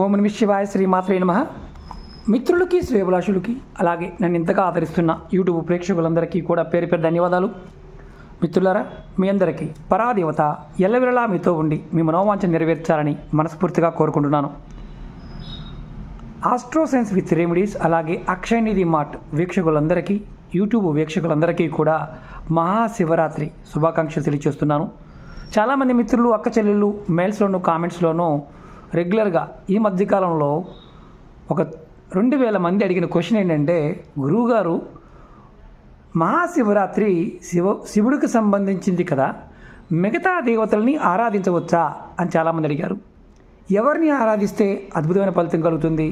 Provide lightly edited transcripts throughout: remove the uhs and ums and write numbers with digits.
ఓం నమః శివాయ శ్రీమాత్రే నమః. మిత్రులకి శ్రేయభిలాషులకి అలాగే నన్ను ఇంతగా ఆదరిస్తున్న యూట్యూబ్ ప్రేక్షకులందరికీ కూడా పేరు పేరు ధన్యవాదాలు. మిత్రులారా, మీ అందరికీ పరాదేవత ఎల్లవేళలా మీతో ఉండి మీ మనోవాంఛ నెరవేర్చాలని మనస్ఫూర్తిగా కోరుకుంటున్నాను. ఆస్ట్రో సైన్స్ విత్ రెమెడీస్ అలాగే అక్షయనిధి మార్ట్ వీక్షకులందరికీ, యూట్యూబ్ వీక్షకులందరికీ కూడా మహాశివరాత్రి శుభాకాంక్షలు తెలియజేస్తున్నాను. చాలామంది మిత్రులు, అక్క చెల్లెళ్ళు మెయిల్స్లోనూ కామెంట్స్లోనూ రెగ్యులర్గా ఈ మధ్యకాలంలో ఒక 2000 మంది అడిగిన క్వశ్చన్ ఏంటంటే, గురువుగారు మహాశివరాత్రి శివుడికి సంబంధించింది కదా, మిగతా దేవతల్ని ఆరాధించవచ్చా అని చాలామంది అడిగారు. ఎవరిని ఆరాధిస్తే అద్భుతమైన ఫలితం కలుగుతుంది,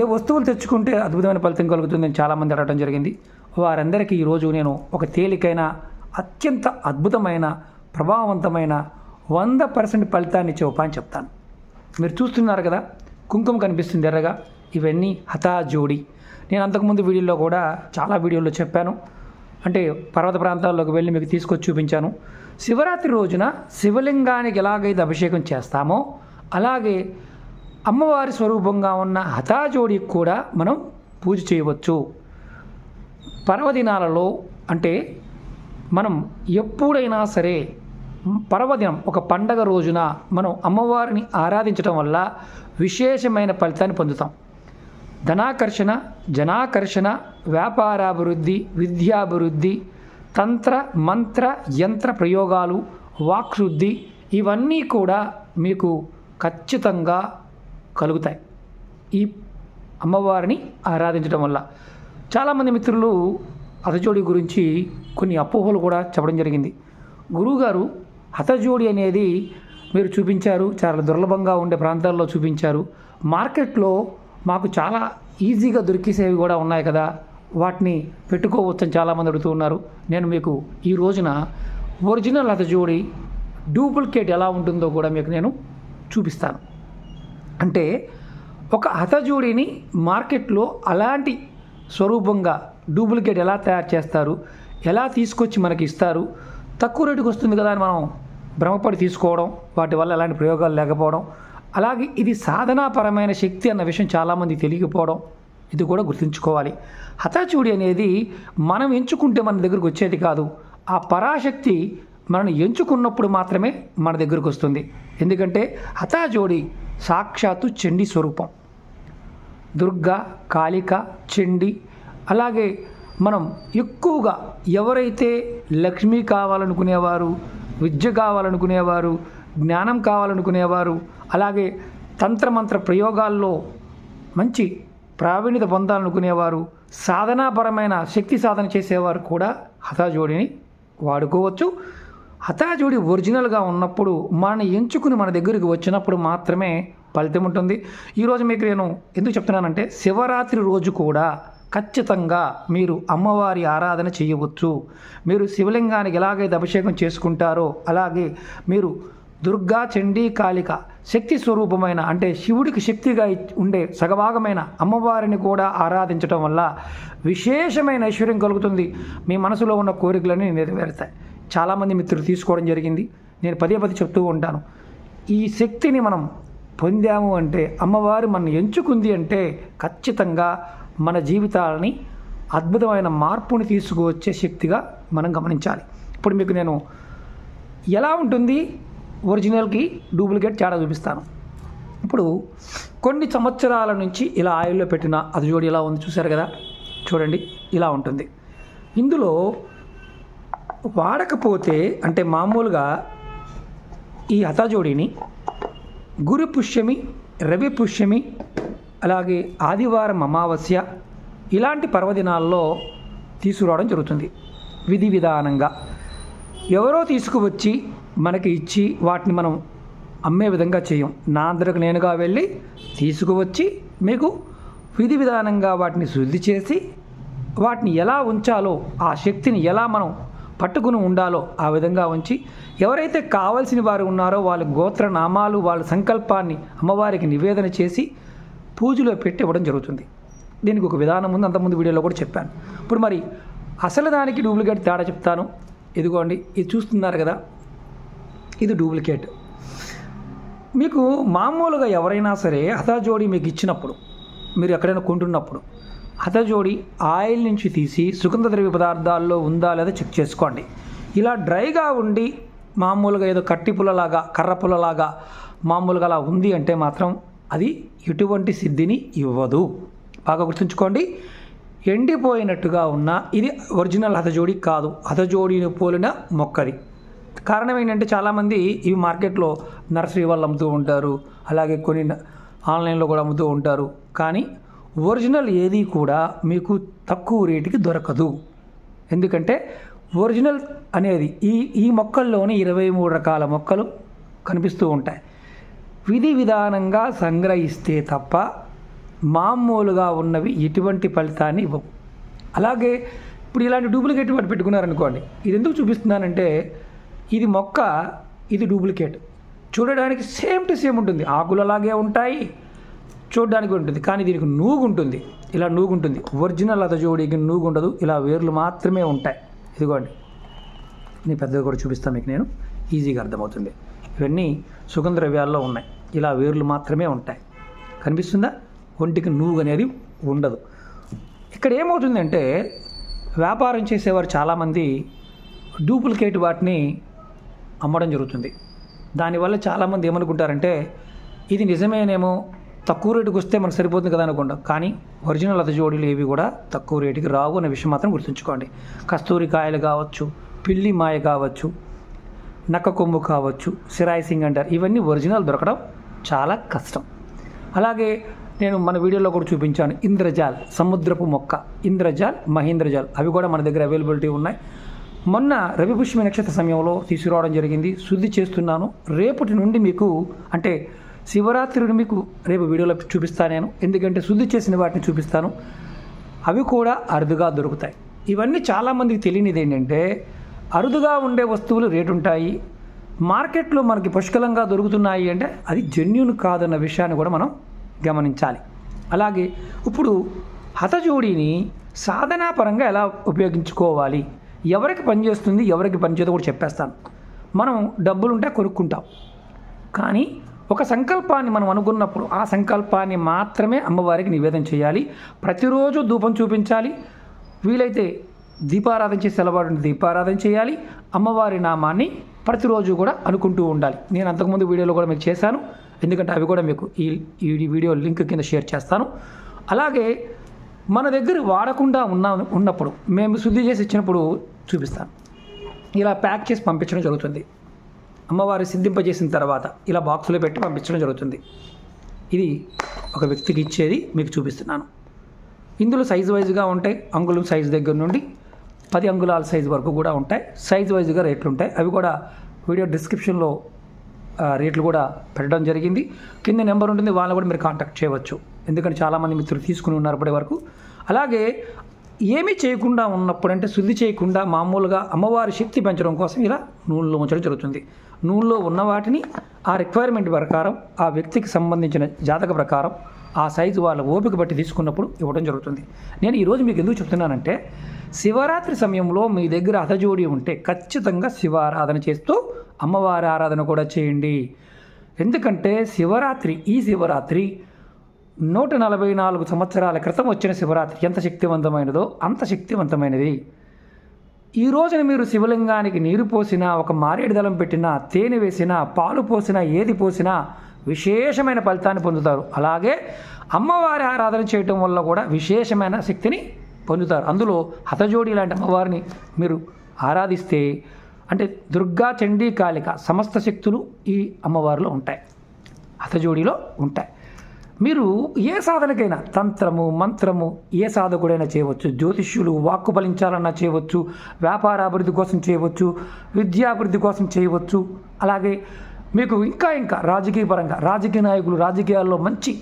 ఏ వస్తువులు తెచ్చుకుంటే అద్భుతమైన ఫలితం కలుగుతుంది అని చాలామంది అడగడం జరిగింది. వారందరికీ ఈరోజు నేను ఒక తేలికైన, అత్యంత అద్భుతమైన, ప్రభావవంతమైన 100% ఫలితాన్ని ఇచ్చే ఉపాయం చెప్తాను. మీరు చూస్తున్నారు కదా, కుంకుమ కనిపిస్తుంది ఎర్రగా, ఇవన్నీ హతాజోడి. నేను అంతకుముందు వీడియోలో కూడా చాలా వీడియోల్లో చెప్పాను, అంటే పర్వత ప్రాంతాల్లోకి వెళ్ళి మీకు తీసుకొచ్చి చూపించాను. శివరాత్రి రోజున శివలింగానికి ఎలాగైతే అభిషేకం చేస్తామో అలాగే అమ్మవారి స్వరూపంగా ఉన్న హతాజోడికి కూడా మనం పూజ చేయవచ్చు. పర్వదినాలలో అంటే మనం ఎప్పుడైనా సరే పర్వదినం, ఒక పండగ రోజున మనం అమ్మవారిని ఆరాధించడం వల్ల విశేషమైన ఫలితాన్ని పొందుతాం. ధనాకర్షణ, జనాకర్షణ, వ్యాపారాభివృద్ధి, విద్యాభివృద్ధి, తంత్ర మంత్ర యంత్ర ప్రయోగాలు, వాక్శుద్ధి, ఇవన్నీ కూడా మీకు ఖచ్చితంగా కలుగుతాయి ఈ అమ్మవారిని ఆరాధించడం వల్ల. చాలామంది మిత్రులు హతజోడి గురించి కొన్ని అపోహలు కూడా చెప్పడం జరిగింది. గురువుగారు, హతజోడి అనేది మీరు చూపించారు, చాలా దుర్లభంగా ఉండే ప్రాంతాల్లో చూపించారు, మార్కెట్లో మాకు చాలా ఈజీగా దొరికేసేవి కూడా ఉన్నాయి కదా, వాటిని పెట్టుకోవచ్చని చాలామంది అడుగుతూ ఉన్నారు. నేను మీకు ఈ రోజున ఒరిజినల్ హతజోడి డూప్లికేట్ ఎలా ఉంటుందో కూడా మీకు నేను చూపిస్తాను. అంటే ఒక హతజోడిని మార్కెట్లో అలాంటి స్వరూపంగా డూప్లికేట్ ఎలా తయారు చేస్తారు, ఎలా తీసుకొచ్చి మనకి ఇస్తారు, తక్కువ రేటుకి వస్తుంది కదా అని మనం భ్రమపడి తీసుకోవడం, వాటి వల్ల ఎలాంటి ప్రయోగాలు లేకపోవడం, అలాగే ఇది సాధనాపరమైన శక్తి అన్న విషయం చాలామంది తెలియకపోవడం, ఇది కూడా గుర్తుంచుకోవాలి. హతాచూడి అనేది మనం ఎంచుకుంటే మన దగ్గరకు వచ్చేది కాదు, ఆ పరాశక్తి మనల్ని ఎంచుకున్నప్పుడు మాత్రమే మన దగ్గరకు వస్తుంది. ఎందుకంటే హతాజోడి సాక్షాత్తు చండీ స్వరూపం. దుర్గా, కాళిక, చండీ, అలాగే మనం ఎక్కువగా ఎవరైతే లక్ష్మి కావాలనుకునేవారు, విద్య కావాలనుకునేవారు, జ్ఞానం కావాలనుకునేవారు, అలాగే తంత్రమంత్ర ప్రయోగాల్లో మంచి ప్రావీణ్యత పొందాలనుకునేవారు, సాధనాపరమైన శక్తి సాధన చేసేవారు కూడా హతాజోడిని వాడుకోవచ్చు. హతాజోడి ఒరిజినల్గా ఉన్నప్పుడు మనని ఎంచుకుని మన దగ్గరికి వచ్చినప్పుడు మాత్రమే ఫలితం ఉంటుంది. ఈరోజు మీకు నేను ఎందుకు చెప్తున్నానంటే, శివరాత్రి రోజు కూడా ఖచ్చితంగా మీరు అమ్మవారి ఆరాధన చేయవచ్చు. మీరు శివలింగానికి ఎలాగైతే అభిషేకం చేసుకుంటారో అలాగే మీరు దుర్గా, చండీ, కాళిక శక్తి స్వరూపమైన, అంటే శివుడికి శక్తిగా ఉండే సగభాగమైన అమ్మవారిని కూడా ఆరాధించడం వల్ల విశేషమైన ఐశ్వర్యం కలుగుతుంది. మీ మనసులో ఉన్న కోరికలని నెరవేరుతాయి. చాలామంది మిత్రులు తీసుకోవడం జరిగింది. నేను పదే చెప్తూ ఉంటాను, ఈ శక్తిని మనం పొందాము అంటే, అమ్మవారు మనం ఎంచుకుంది అంటే ఖచ్చితంగా మన జీవితాలని అద్భుతమైన మార్పుని తీసుకువచ్చే శక్తిగా మనం గమనించాలి. ఇప్పుడు మీకు నేను ఎలా ఉంటుంది ఒరిజినల్కి డూప్లికేట్ తేడా చూపిస్తాను. ఇప్పుడు కొన్ని సంవత్సరాల నుంచి ఇలా ఆయిల్లో పెట్టిన హతజోడి ఎలా ఉంది చూశారు కదా, చూడండి ఇలా ఉంటుంది. ఇందులో వాడకపోతే, అంటే మామూలుగా ఈ హతజోడిని గురు పుష్యమి, రవి పుష్యమి, అలాగే ఆదివారం అమావాస్య ఇలాంటి పర్వదినాల్లో తీసుకురావడం జరుగుతుంది. విధి విధానంగా ఎవరో తీసుకువచ్చి మనకి ఇచ్చి వాటిని మనం అమ్మే విధంగా చేయం. నా అందరికి నేనుగా వెళ్ళి తీసుకువచ్చి మీకు విధి విధానంగా వాటిని శుద్ధి చేసి వాటిని ఎలా ఉంచాలో, ఆ శక్తిని ఎలా మనం పట్టుకుని ఉండాలో ఆ విధంగా ఉంచి, ఎవరైతే కావాల్సిన వారు ఉన్నారో వాళ్ళ గోత్ర నామాలు, వాళ్ళ సంకల్పాన్ని అమ్మవారికి నివేదన చేసి పూజలో పెట్టి ఇవ్వడం జరుగుతుంది. దీనికి ఒక విధానం ఉంది, అంతకుముందు వీడియోలో కూడా చెప్పాను. ఇప్పుడు మరి అసలు దానికి డూప్లికేట్ తేడా చెప్తాను. ఇదిగోండి, ఇది చూస్తున్నారు కదా, ఇది డూప్లికేట్. మీకు మామూలుగా ఎవరైనా సరే హతజోడి మీకు ఇచ్చినప్పుడు, మీరు ఎక్కడైనా కొంటున్నప్పుడు హతజోడి ఆయిల్ నుంచి తీసి సుగంధ ద్రవ్య పదార్థాల్లో ఉందా లేదా చెక్ చేసుకోండి. ఇలా డ్రైగా ఉండి మామూలుగా ఏదో కట్టి పుల్లలాగా కర్ర పుల్లలాగా మామూలుగా అలా ఉంది అంటే మాత్రం అది ఎటువంటి సిద్ధిని ఇవ్వదు. బాగా గుర్తుంచుకోండి. ఎండిపోయినట్టుగా ఉన్న ఇది ఒరిజినల్ హతజోడి కాదు, హతజోడిని పోలిన మొక్కది. కారణం ఏంటంటే చాలామంది ఇవి మార్కెట్లో నర్సరీ వాళ్ళు అమ్ముతూ ఉంటారు, అలాగే కొన్ని ఆన్లైన్లో కూడా అమ్ముతూ ఉంటారు. కానీ ఒరిజినల్ ఏది కూడా మీకు తక్కువ రేటుకి దొరకదు. ఎందుకంటే ఒరిజినల్ అనేది ఈ మొక్కల్లోని 23 రకాల మొక్కలు కనిపిస్తూ ఉంటాయి. విధి విధానంగా సంగ్రహిస్తే తప్ప మామూలుగా ఉన్నవి ఎటువంటి ఫలితాన్ని ఇవ్వవు. అలాగే ఇప్పుడు ఇలాంటి డూప్లికేట్ వాటి పెట్టుకున్నారనుకోండి, ఇది ఎందుకు చూపిస్తున్నానంటే ఇది మొక్క, ఇది డూప్లికేట్. చూడడానికి సేమ్ టు సేమ్ ఉంటుంది, ఆకులు అలాగే ఉంటాయి, చూడడానికి ఉంటుంది, కానీ దీనికి నూగు ఉంటుంది, ఇలా నూగు ఉంటుంది. ఒరిజినల్ హతజోడికి నూగు ఉండదు, ఇలా వేర్లు మాత్రమే ఉంటాయి. ఇదిగోండి, నేను పెద్దగా కూడా చూపిస్తాను మీకు, నేను ఈజీగా అర్థమవుతుంది. ఇవన్నీ సుగంధ ద్రవ్యాల్లో ఉన్నాయి, ఇలా వేర్లు మాత్రమే ఉంటాయి. కనిపిస్తుందా? ఒంటికి నూగు అనేది ఉండదు. ఇక్కడ ఏమవుతుందంటే వ్యాపారం చేసేవారు చాలామంది డూప్లికేట్ వాటిని అమ్మడం జరుగుతుంది. దానివల్ల చాలామంది ఏమనుకుంటారంటే ఇది నిజమేనేమో, తక్కువ రేటుకి వస్తే మనకు సరిపోతుంది కదా అనుకుంటాం. కానీ ఒరిజినల్ హతజోడీలు ఏవి కూడా తక్కువ రేటుకి రావు అనే విషయం మాత్రం గుర్తుంచుకోండి. కస్తూరి కాయలు కావచ్చు, పిల్లి మాయ కావచ్చు, నక్క కొమ్ము కావచ్చు, సిరాయి సింగ్ అంటారు, ఇవన్నీ ఒరిజినల్ దొరకడం చాలా కష్టం. అలాగే నేను మన వీడియోలో కూడా చూపించాను ఇంద్రజాల్, సముద్రపు మొక్క ఇంద్రజాల్, మహేంద్రజాల్, అవి కూడా మన దగ్గర అవైలబిలిటీ ఉన్నాయి. మొన్న రవి పుష్యమి నక్షత్ర సమయంలో తీసుకురావడం జరిగింది, శుద్ధి చేస్తున్నాను. రేపటి నుండి మీకు అంటే శివరాత్రిని మీకు రేపు వీడియోలో చూపిస్తాను నేను, ఎందుకంటే శుద్ధి చేసిన వాటిని చూపిస్తాను. అవి కూడా అరుదుగా దొరుకుతాయి. ఇవన్నీ చాలామందికి తెలియనిది ఏంటంటే అరుదుగా ఉండే వస్తువులు రేటు ఉంటాయి, మార్కెట్లో మనకి పుష్కలంగా దొరుకుతున్నాయి అంటే అది జెన్యూన్ కాదన్న విషయాన్ని కూడా మనం గమనించాలి. అలాగే ఇప్పుడు హతజోడిని సాధనాపరంగా ఎలా ఉపయోగించుకోవాలి, ఎవరికి పనిచేస్తుంది ఎవరికి పనిచేదో కూడా చెప్పేస్తాను. మనం డబ్బులుంటే కొనుక్కుంటాం, కానీ ఒక సంకల్పాన్ని మనం అనుకున్నప్పుడు ఆ సంకల్పాన్ని మాత్రమే అమ్మవారికి నివేదన చేయాలి. ప్రతిరోజు ధూపం చూపించాలి, వీలైతే దీపారాధన చేసి అలవాటు దీపారాధన చేయాలి. అమ్మవారి నామాన్ని ప్రతిరోజు కూడా అనుకుంటూ ఉండాలి. నేను అంతకుముందు వీడియోలో కూడా మీకు చేశాను, ఎందుకంటే అవి కూడా మీకు ఈ వీడియో లింక్ కింద షేర్ చేస్తాను. అలాగే మన దగ్గర వాడకుండా ఉన్నప్పుడు మేము శుద్ధి చేసి ఇచ్చినప్పుడు చూపిస్తాను. ఇలా ప్యాక్ చేసి పంపించడం జరుగుతుంది. అమ్మవారి సిద్ధింపజేసిన తర్వాత ఇలా బాక్సులో పెట్టి పంపించడం జరుగుతుంది. ఇది ఒక వ్యక్తికి ఇచ్చేది మీకు చూపిస్తున్నాను. ఇందులో సైజు వైజ్గా ఉంటాయి, అంగుళం సైజు దగ్గర నుండి 10 అంగుళాల సైజు వరకు కూడా ఉంటాయి. సైజు వైజ్గా రేట్లు ఉంటాయి. అవి కూడా వీడియో డిస్క్రిప్షన్లో రేట్లు కూడా పెట్టడం జరిగింది. కింద నెంబర్ ఉంటుంది, వాళ్ళని కూడా మీరు కాంటాక్ట్ చేయవచ్చు. ఎందుకంటే చాలామంది మిత్రులు తీసుకుని ఉన్నారు ఇప్పటి వరకు. అలాగే ఏమీ చేయకుండా ఉన్నప్పుడు అంటే శుద్ధి చేయకుండా మామూలుగా అమ్మవారి శక్తి పెంచడం కోసం ఇలా నూనెలో ఉంచడం జరుగుతుంది. నూనెలో ఉన్న వాటిని ఆ రిక్వైర్మెంట్ ప్రకారం ఆ వ్యక్తికి సంబంధించిన జాతక ప్రకారం ఆ సైజు వాళ్ళ ఓపిక బట్టి తీసుకున్నప్పుడు ఇవ్వడం జరుగుతుంది. నేను ఈరోజు మీకు ఎందుకు చెప్తున్నానంటే శివరాత్రి సమయంలో మీ దగ్గర హతజోడి ఉంటే ఖచ్చితంగా శివారాధన చేస్తూ అమ్మవారి ఆరాధన కూడా చేయండి. ఎందుకంటే ఈ శివరాత్రి 144 సంవత్సరాల క్రితం వచ్చిన శివరాత్రి ఎంత శక్తివంతమైనదో అంత శక్తివంతమైనది. ఈ రోజున మీరు శివలింగానికి నీరు పోసినా, ఒక మారేడు దళం పెట్టినా, తేనె వేసినా, పాలు పోసినా, ఏది పోసినా విశేషమైన ఫలితాన్ని పొందుతారు. అలాగే అమ్మవారి ఆరాధన చేయటం వల్ల కూడా విశేషమైన శక్తిని పొందుతారు. అందులో హతజోడి లాంటి అమ్మవారిని మీరు ఆరాధిస్తే అంటే దుర్గా, చండీ, కాళిక సమస్త శక్తులు ఈ అమ్మవారిలో ఉంటాయి, హతజోడిలో ఉంటాయి. మీరు ఏ సాధనకైనా తంత్రము, మంత్రము ఏ సాధకుడైనా చేయవచ్చు. జ్యోతిష్యులు వాక్కు ఫలించాలన్నా చేయవచ్చు, వ్యాపారాభివృద్ధి కోసం చేయవచ్చు, విద్యాభివృద్ధి కోసం చేయవచ్చు. అలాగే మీకు ఇంకా రాజకీయ పరంగా రాజకీయ నాయకులు రాజకీయాల్లో మంచి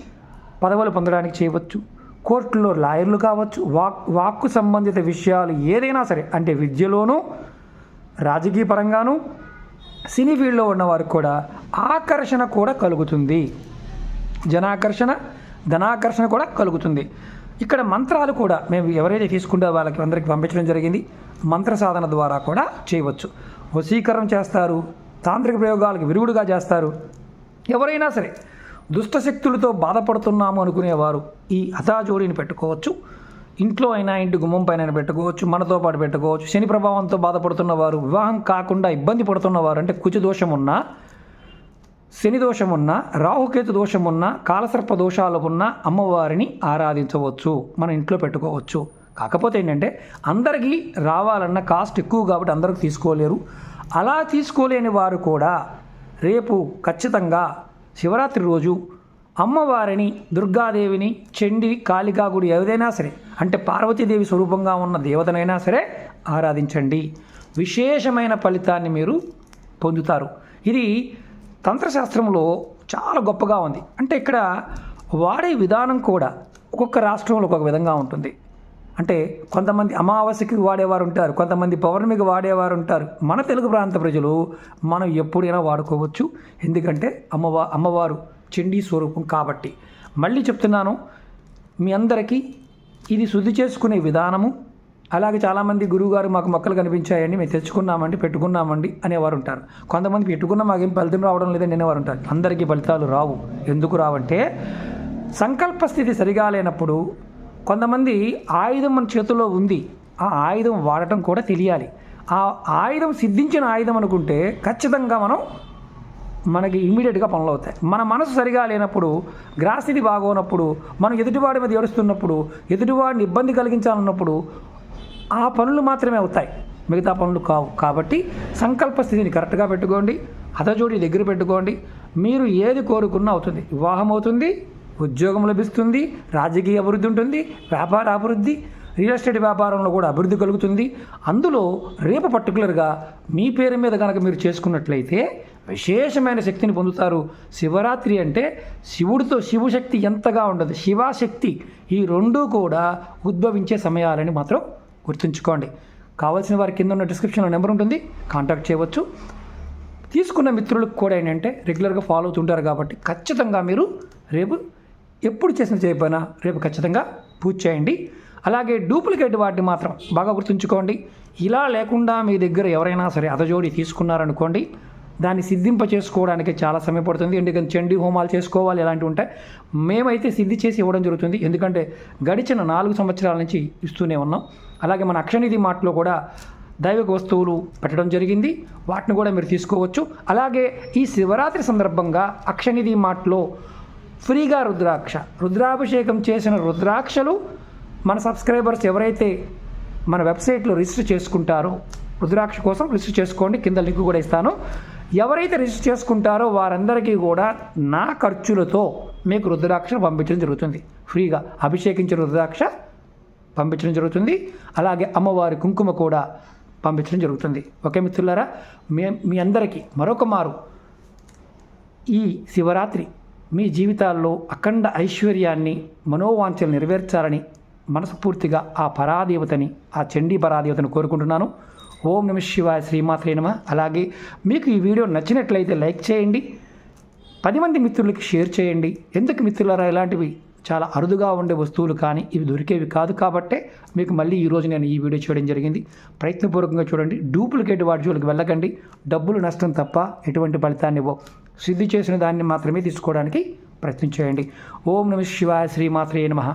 పదవులు పొందడానికి చేయవచ్చు. కోర్టులో లాయర్లు కావచ్చు. వాక్కు సంబంధిత విషయాలు ఏదైనా సరే, అంటే విద్యలోనూ రాజకీయ పరంగాను సినీ ఫీల్డ్లో ఉన్నవారికి కూడా ఆకర్షణ కూడా కలుగుతుంది, జనాకర్షణ, ధనాకర్షణ కూడా కలుగుతుంది. ఇక్కడ మంత్రాలు కూడా మేము ఎవరైతే తీసుకుంటే వాళ్ళకి అందరికీ పంపించడం జరిగింది. మంత్ర సాధన ద్వారా కూడా చేయవచ్చు. వశీకరణ చేస్తారు, తాంత్రిక ప్రయోగాలకు విరుగుడుగా చేస్తారు. ఎవరైనా సరే దుష్టశక్తులతో బాధపడుతున్నాము అనుకునేవారు ఈ హతాజోడిని పెట్టుకోవచ్చు. ఇంట్లో అయినా ఇంటి గుమ్మం పైన పెట్టుకోవచ్చు, మనతో పాటు పెట్టుకోవచ్చు. శని ప్రభావంతో బాధపడుతున్న వారు, వివాహం కాకుండా ఇబ్బంది పడుతున్నవారు, అంటే కుచి దోషం ఉన్నా, శని దోషం ఉన్నా, రాహుకేతు దోషం ఉన్నా, కాలసర్ప దోషాలు ఉన్నా అమ్మవారిని ఆరాధించవచ్చు, మన ఇంట్లో పెట్టుకోవచ్చు. కాకపోతే ఏంటంటే అందరికీ రావాలన్న కాస్ట్ ఎక్కువ కాబట్టి అందరికి తీసుకోలేరు. అలా తీసుకోలేని వారు కూడా రేపు ఖచ్చితంగా శివరాత్రి రోజు అమ్మవారిని, దుర్గాదేవిని, చండి, కాళికా గుడి ఏదైనా సరే, అంటే పార్వతీదేవి స్వరూపంగా ఉన్న దేవతనైనా సరే ఆరాధించండి. విశేషమైన ఫలితాన్ని మీరు పొందుతారు. ఇది తంత్రశాస్త్రంలో చాలా గొప్పగా ఉంది. అంటే ఇక్కడ వాడే విధానం కూడా ఒక్కొక్క రాష్ట్రంలో ఒక్కొక్క విధంగా ఉంటుంది. అంటే కొంతమంది అమావాస్యకి వాడేవారు ఉంటారు, కొంతమంది పౌర్ణమికి వాడేవారు ఉంటారు. మన తెలుగు ప్రాంత ప్రజలు మనం ఎప్పుడైనా వాడుకోవచ్చు. ఎందుకంటే అమ్మవారు చండీ స్వరూపం కాబట్టి. మళ్ళీ చెప్తున్నాను, మీ అందరికీ ఇది శుద్ధి చేసుకునే విధానము. అలాగే చాలామంది గురువుగారు మాకు మొక్కలు కనిపించాయండి, మేము తెచ్చుకున్నామండి, పెట్టుకున్నామండి అనేవారు ఉంటారు. కొంతమంది పెట్టుకున్నా మాకేం ఫలితం రావడం లేదని అనేవారు ఉంటారు. అందరికీ ఫలితాలు రావు. ఎందుకు రావంటే సంకల్ప స్థితి సరిగా లేనప్పుడు. కొంతమంది ఆయుధం మన చేతిలో ఉంది, ఆ ఆయుధం వాడటం కూడా తెలియాలి. ఆ ఆయుధం సిద్ధించిన ఆయుధం అనుకుంటే ఖచ్చితంగా మనకి ఇమీడియట్గా పనులు అవుతాయి. మన మనసు సరిగా లేనప్పుడు, గ్రహస్థితి బాగోనప్పుడు, మనం ఎదుటివాడి మీద ఏడుస్తున్నప్పుడు, ఎదుటివాడిని ఇబ్బంది కలిగించాలన్నప్పుడు ఆ పనులు మాత్రమే అవుతాయి, మిగతా పనులు కావు. కాబట్టి సంకల్ప స్థితిని కరెక్ట్గా పెట్టుకోండి, హతజోడి దగ్గర పెట్టుకోండి. మీరు ఏది కోరుకున్నా అవుతుంది. వివాహం అవుతుంది, ఉద్యోగం లభిస్తుంది, రాజకీయ అభివృద్ధి ఉంటుంది, వ్యాపార అభివృద్ధి, రియల్ ఎస్టేట్ వ్యాపారంలో కూడా అభివృద్ధి కలుగుతుంది. అందులో రేపు పర్టికులర్గా మీ పేరు మీద కనుక మీరు చేసుకున్నట్లయితే విశేషమైన శక్తిని పొందుతారు. శివరాత్రి అంటే శివశక్తి ఎంతగా ఉండదు, శివశక్తి ఈ రెండూ కూడా ఉద్భవించే సమయాలని మాత్రం గుర్తుంచుకోండి. కావాల్సిన వారి కింద ఉన్న డిస్క్రిప్షన్లో నెంబర్ ఉంటుంది, కాంటాక్ట్ చేయవచ్చు. తీసుకున్న మిత్రులకు కూడా ఏంటంటే రెగ్యులర్గా ఫాలో అవుతుంటారు కాబట్టి ఖచ్చితంగా మీరు రేపు ఎప్పుడు చేయకపోయినా రేపు ఖచ్చితంగా పూజ చేయండి. అలాగే డూప్లికేట్ వాటిని మాత్రం బాగా గుర్తుంచుకోండి. ఇలా లేకుండా మీ దగ్గర ఎవరైనా సరే అతజోడి తీసుకున్నారనుకోండి, దాన్ని సిద్ధింప చేసుకోవడానికి చాలా సమయం పడుతుంది. ఎందుకంటే చండీ హోమాలు చేసుకోవాలి, ఇలాంటివి ఉంటాయి. మేమైతే సిద్ధి చేసి ఇవ్వడం జరుగుతుంది. ఎందుకంటే గడిచిన 4 సంవత్సరాల నుంచి ఇస్తూనే ఉన్నాం. అలాగే మన అక్షనిధి మార్ట్లో కూడా దైవిక వస్తువులు పెట్టడం జరిగింది, వాటిని కూడా మీరు తీసుకోవచ్చు. అలాగే ఈ శివరాత్రి సందర్భంగా అక్షనిధి మార్ట్లో ఫ్రీగా రుద్రాభిషేకం చేసిన రుద్రాక్షలు మన సబ్స్క్రైబర్స్ ఎవరైతే మన వెబ్సైట్లో రిజిస్టర్ చేసుకుంటారో, రుద్రాక్ష కోసం రిజిస్టర్ చేసుకోండి, కింద లింక్ కూడా ఇస్తాను. ఎవరైతే రిజిస్టర్ చేసుకుంటారో వారందరికీ కూడా నా ఖర్చులతో మీకు రుద్రాక్ష పంపించడం జరుగుతుంది. ఫ్రీగా అభిషేకించిన రుద్రాక్ష పంపించడం జరుగుతుంది. అలాగే అమ్మవారి కుంకుమ కూడా పంపించడం జరుగుతుంది. ఓకే మిత్రులారా, మీ అందరికీ మరొక మారు ఈ శివరాత్రి మీ జీవితాల్లో అఖండ ఐశ్వర్యాన్ని, మనోవాంఛలు నెరవేర్చాలని మనస్ఫూర్తిగా ఆ పరాదేవతని, ఆ చండీ పరాదేవతని కోరుకుంటున్నాను. ఓం నమః శివాయ, శ్రీమాత్రే నమః. అలాగే మీకు ఈ వీడియో నచ్చినట్లయితే లైక్ చేయండి, 10 మంది మిత్రులకి షేర్ చేయండి. ఎందుకు మిత్రులారా, ఇలాంటివి చాలా అరుదుగా ఉండే వస్తువులు కానీ ఇవి దొరికేవి కాదు కాబట్టే మీకు మళ్ళీ ఈరోజు నేను ఈ వీడియో చేయడం జరిగింది. ప్రయత్నపూర్వకంగా చూడండి, డూప్లికేట్ వాటి జోలికి వెళ్ళకండి. డబ్బులు నష్టం తప్ప ఎటువంటి ఫలితాన్ని ఇవ్వవు. సిద్ధి చేసిన దాన్ని మాత్రమే తీసుకోవడానికి ప్రయత్నం చేయండి. ఓం నమః శివాయ, శ్రీమాత్రే నమః.